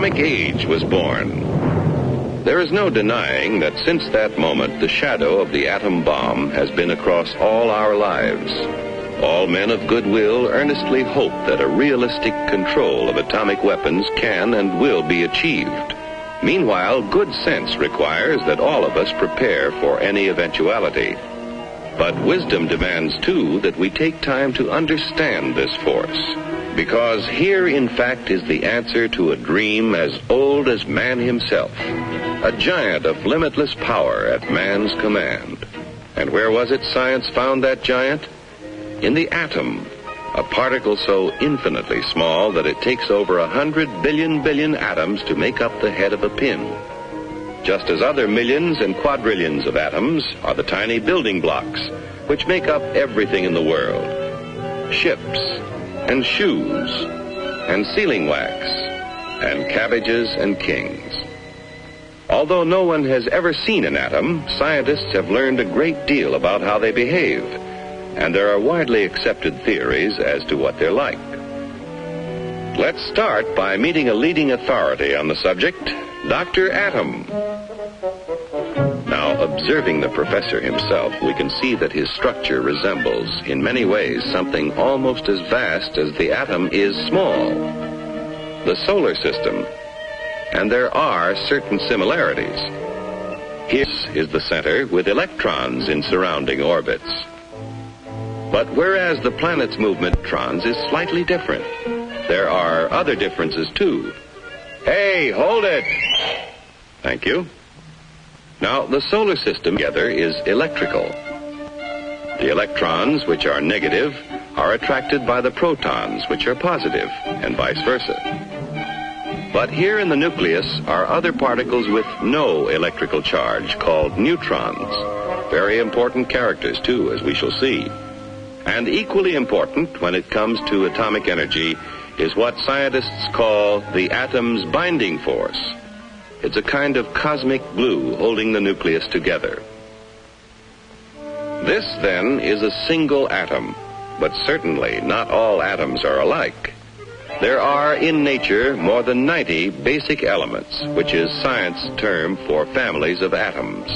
atomic age was born. There is no denying that since that moment, the shadow of the atom bomb has been across all our lives. All men of goodwill earnestly hope that a realistic control of atomic weapons can and will be achieved. Meanwhile, good sense requires that all of us prepare for any eventuality. But wisdom demands, too, that we take time to understand this force. Because here, in fact, is the answer to a dream as old as man himself. A giant of limitless power at man's command. And where was it science found that giant? In the atom, a particle so infinitely small that it takes over 100 billion atoms to make up the head of a pin. Just as other millions and quadrillions of atoms are the tiny building blocks which make up everything in the world. Ships, and shoes, and sealing wax, and cabbages and kings. Although no one has ever seen an atom, scientists have learned a great deal about how they behave, and there are widely accepted theories as to what they're like. Let's start by meeting a leading authority on the subject, Dr. Atom. Now, observing the professor himself, we can see that his structure resembles, in many ways, something almost as vast as the atom is small, the solar system. And there are certain similarities. Here is the center with electrons in surrounding orbits. But whereas the planet's movement of electrons is slightly different, there are other differences too. Hey, hold it! Thank you. Now, the solar system together is electrical. The electrons, which are negative, are attracted by the protons, which are positive, and vice versa. But here in the nucleus are other particles with no electrical charge, called neutrons. Very important characters, too, as we shall see. And equally important when it comes to atomic energy is what scientists call the atom's binding force. It's a kind of cosmic glue holding the nucleus together. This, then, is a single atom, but certainly not all atoms are alike. There are in nature more than 90 basic elements, which is science's term for families of atoms.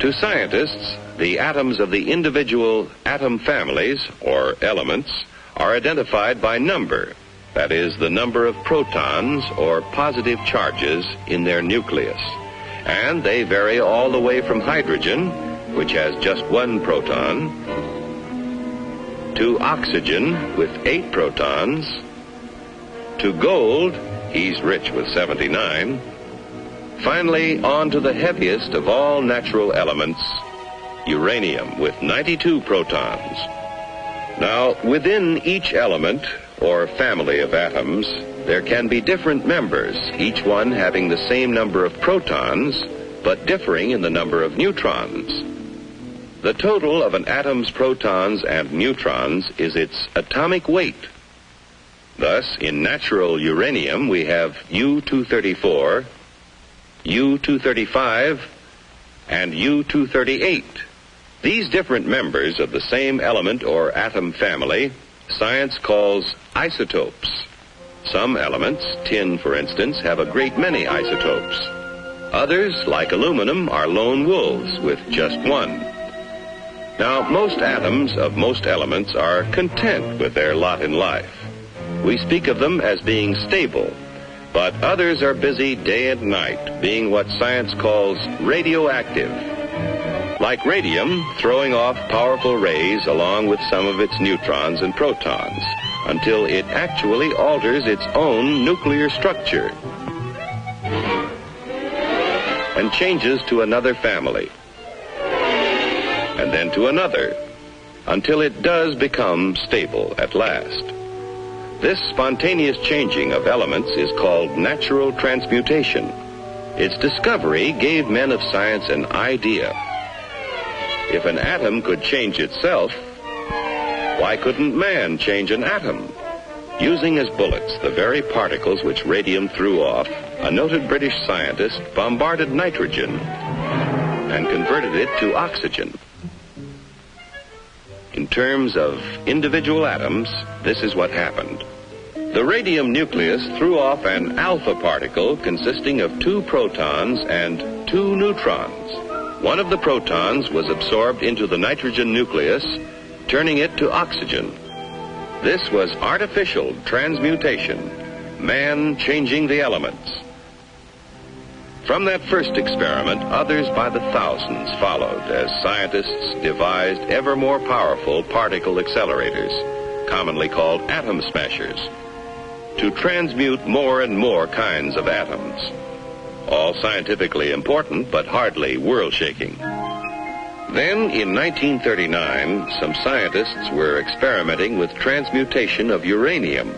To scientists, the atoms of the individual atom families, or elements, are identified by number. That is, the number of protons or positive charges in their nucleus. And they vary all the way from hydrogen, which has just 1 proton, to oxygen with 8 protons, to gold, he's rich with 79, finally on to the heaviest of all natural elements, uranium with 92 protons. Now, within each element, or family of atoms, there can be different members, each one having the same number of protons, but differing in the number of neutrons. The total of an atom's protons and neutrons is its atomic weight. Thus, in natural uranium, we have U-234, U-235, and U-238. These different members of the same element or atom family science calls isotopes. Some elements, tin for instance, have a great many isotopes. Others, like aluminum, are lone wolves with just 1. Now, most atoms of most elements are content with their lot in life. We speak of them as being stable, but others are busy day and night, being what science calls radioactive. Like radium, throwing off powerful rays along with some of its neutrons and protons, until it actually alters its own nuclear structure and changes to another family, and then to another, until it does become stable at last. This spontaneous changing of elements is called natural transmutation. Its discovery gave men of science an idea. If an atom could change itself, why couldn't man change an atom? Using as bullets the very particles which radium threw off, a noted British scientist bombarded nitrogen and converted it to oxygen. In terms of individual atoms, this is what happened. The radium nucleus threw off an alpha particle consisting of 2 protons and 2 neutrons. One of the protons was absorbed into the nitrogen nucleus, turning it to oxygen. This was artificial transmutation, man changing the elements. From that first experiment, others by the thousands followed as scientists devised ever more powerful particle accelerators, commonly called atom smashers, to transmute more and more kinds of atoms. All scientifically important, but hardly world-shaking. Then, in 1939, some scientists were experimenting with transmutation of uranium.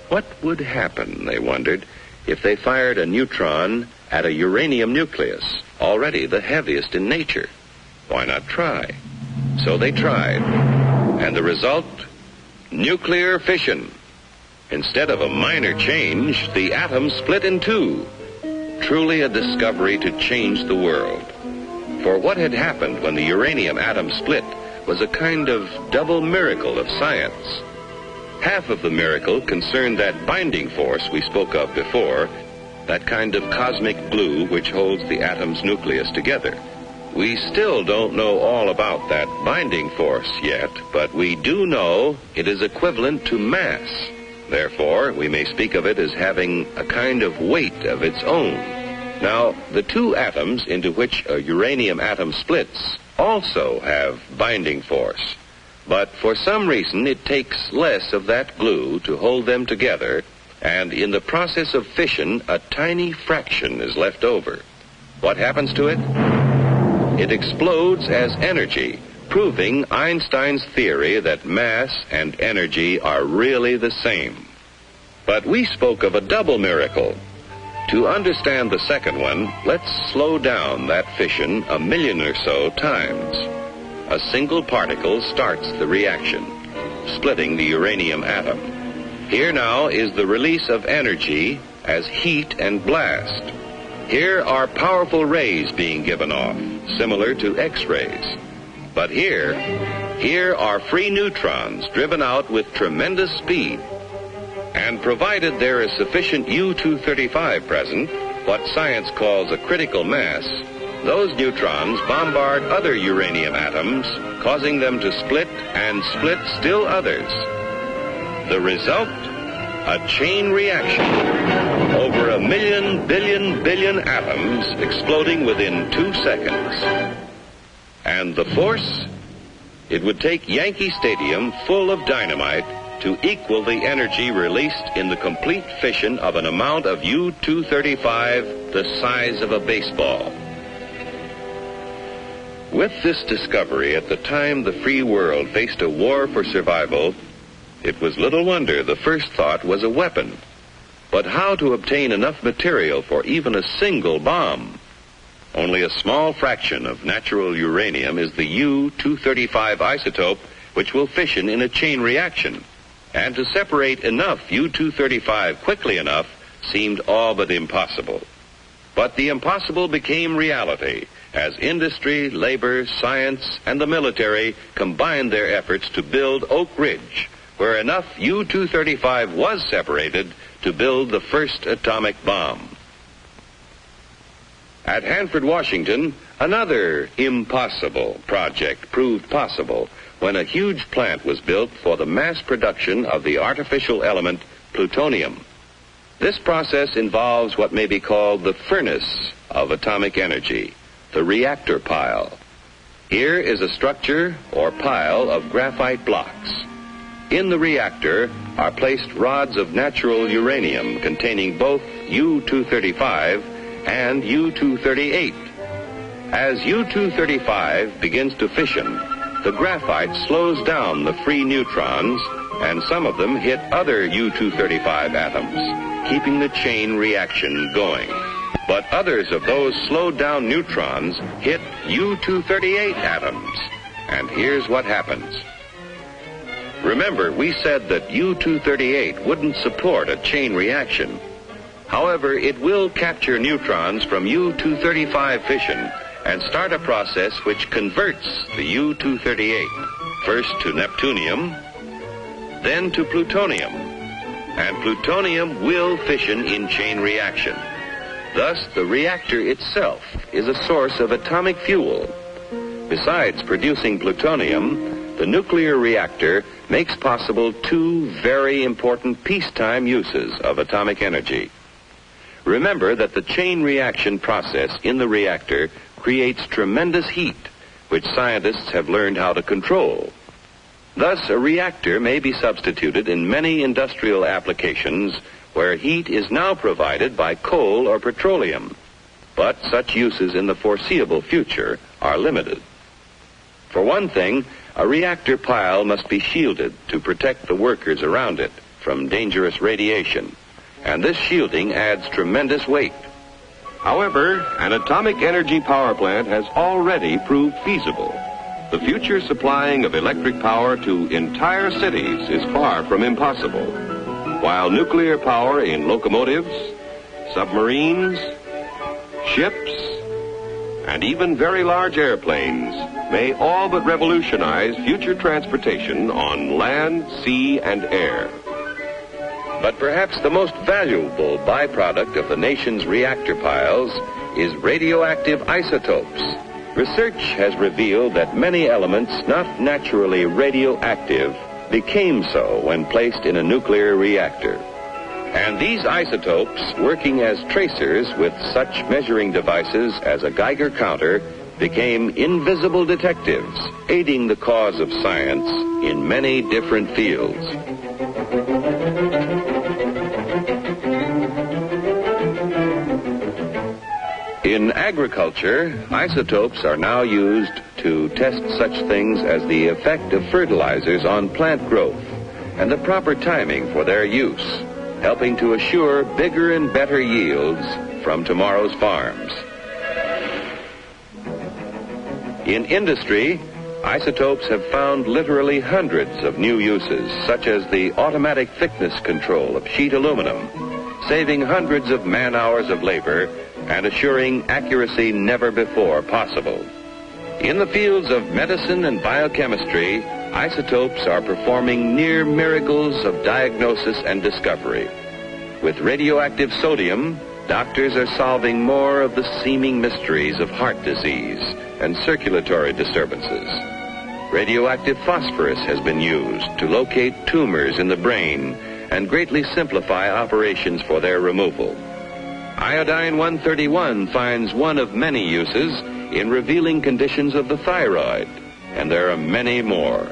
What would happen, they wondered, if they fired a neutron at a uranium nucleus, already the heaviest in nature? Why not try? So they tried. And the result? Nuclear fission. Instead of a minor change, the atom split in 2. Truly a discovery to change the world. For what had happened when the uranium atom split was a kind of double miracle of science. Half of the miracle concerned that binding force we spoke of before, that kind of cosmic glue which holds the atom's nucleus together. We still don't know all about that binding force yet, but we do know it is equivalent to mass. Therefore, we may speak of it as having a kind of weight of its own. Now, the 2 atoms into which a uranium atom splits also have binding force. But for some reason, it takes less of that glue to hold them together, and in the process of fission, a tiny fraction is left over. What happens to it? It explodes as energy, proving Einstein's theory that mass and energy are really the same. But we spoke of a double miracle. To understand the second one, let's slow down that fission 1 million or so times. A single particle starts the reaction, splitting the uranium atom. Here now is the release of energy as heat and blast. Here are powerful rays being given off, similar to X-rays. But here are free neutrons driven out with tremendous speed. And provided there is sufficient U-235 present, what science calls a critical mass, those neutrons bombard other uranium atoms, causing them to split and split still others. The result? A chain reaction. Over 1 million billion atoms exploding within 2 seconds. And the force? It would take Yankee Stadium full of dynamite to equal the energy released in the complete fission of an amount of U-235 the size of a baseball. With this discovery, at the time the free world faced a war for survival, it was little wonder the first thought was a weapon. But how to obtain enough material for even a single bomb? Only a small fraction of natural uranium is the U-235 isotope, which will fission in a chain reaction. And to separate enough U-235 quickly enough seemed all but impossible. But the impossible became reality as industry, labor, science, and the military combined their efforts to build Oak Ridge, where enough U-235 was separated to build the first atomic bomb. At Hanford, Washington, another impossible project proved possible when a huge plant was built for the mass production of the artificial element plutonium. This process involves what may be called the furnace of atomic energy, the reactor pile. Here is a structure or pile of graphite blocks. In the reactor are placed rods of natural uranium containing both U-235 and U-238. As U-235 begins to fission, the graphite slows down the free neutrons, and some of them hit other U-235 atoms, keeping the chain reaction going. But others of those slowed down neutrons hit U-238 atoms. And here's what happens. Remember, we said that U-238 wouldn't support a chain reaction. However, it will capture neutrons from U-235 fission and start a process which converts the U-238 first to neptunium, then to plutonium. And plutonium will fission in chain reaction. Thus, the reactor itself is a source of atomic fuel. Besides producing plutonium, the nuclear reactor makes possible two very important peacetime uses of atomic energy. Remember that the chain reaction process in the reactor creates tremendous heat, which scientists have learned how to control. Thus, a reactor may be substituted in many industrial applications where heat is now provided by coal or petroleum. But such uses in the foreseeable future are limited. For one thing, a reactor pile must be shielded to protect the workers around it from dangerous radiation, and this shielding adds tremendous weight. However, an atomic energy power plant has already proved feasible. The future supplying of electric power to entire cities is far from impossible, while nuclear power in locomotives, submarines, ships, and even very large airplanes may all but revolutionize future transportation on land, sea, and air. But perhaps the most valuable byproduct of the nation's reactor piles is radioactive isotopes. Research has revealed that many elements not naturally radioactive became so when placed in a nuclear reactor. And these isotopes, working as tracers with such measuring devices as a Geiger counter, became invisible detectives, aiding the cause of science in many different fields. In agriculture, isotopes are now used to test such things as the effect of fertilizers on plant growth and the proper timing for their use, helping to assure bigger and better yields from tomorrow's farms. In industry, isotopes have found literally hundreds of new uses, such as the automatic thickness control of sheet aluminum, saving hundreds of man-hours of labor and assuring accuracy never before possible. In the fields of medicine and biochemistry, isotopes are performing near miracles of diagnosis and discovery. With radioactive sodium, doctors are solving more of the seeming mysteries of heart disease and circulatory disturbances. Radioactive phosphorus has been used to locate tumors in the brain and greatly simplify operations for their removal. Iodine-131 finds one of many uses in revealing conditions of the thyroid, and there are many more.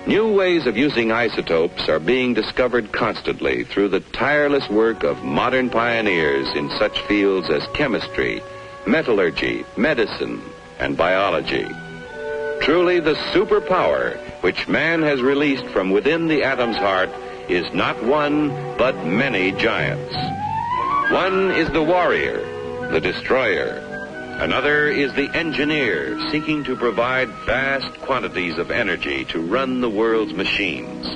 New ways of using isotopes are being discovered constantly through the tireless work of modern pioneers in such fields as chemistry, metallurgy, medicine, and biology. Truly, the superpower which man has released from within the atom's heart is not one, but many giants. One is the warrior, the destroyer. Another is the engineer, seeking to provide vast quantities of energy to run the world's machines.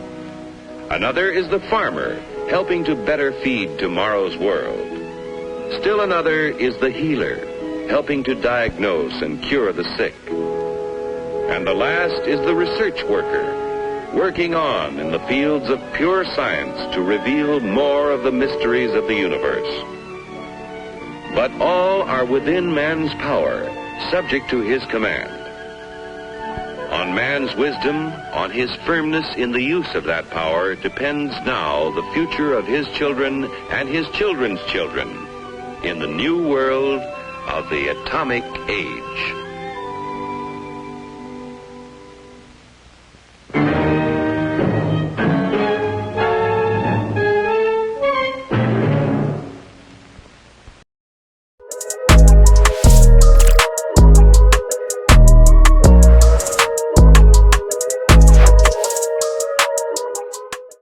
Another is the farmer, helping to better feed tomorrow's world. Still another is the healer, helping to diagnose and cure the sick. And the last is the research worker, working on in the fields of pure science to reveal more of the mysteries of the universe. But all are within man's power, subject to his command. On man's wisdom, on his firmness in the use of that power, depends now the future of his children and his children's children in the new world of the atomic age.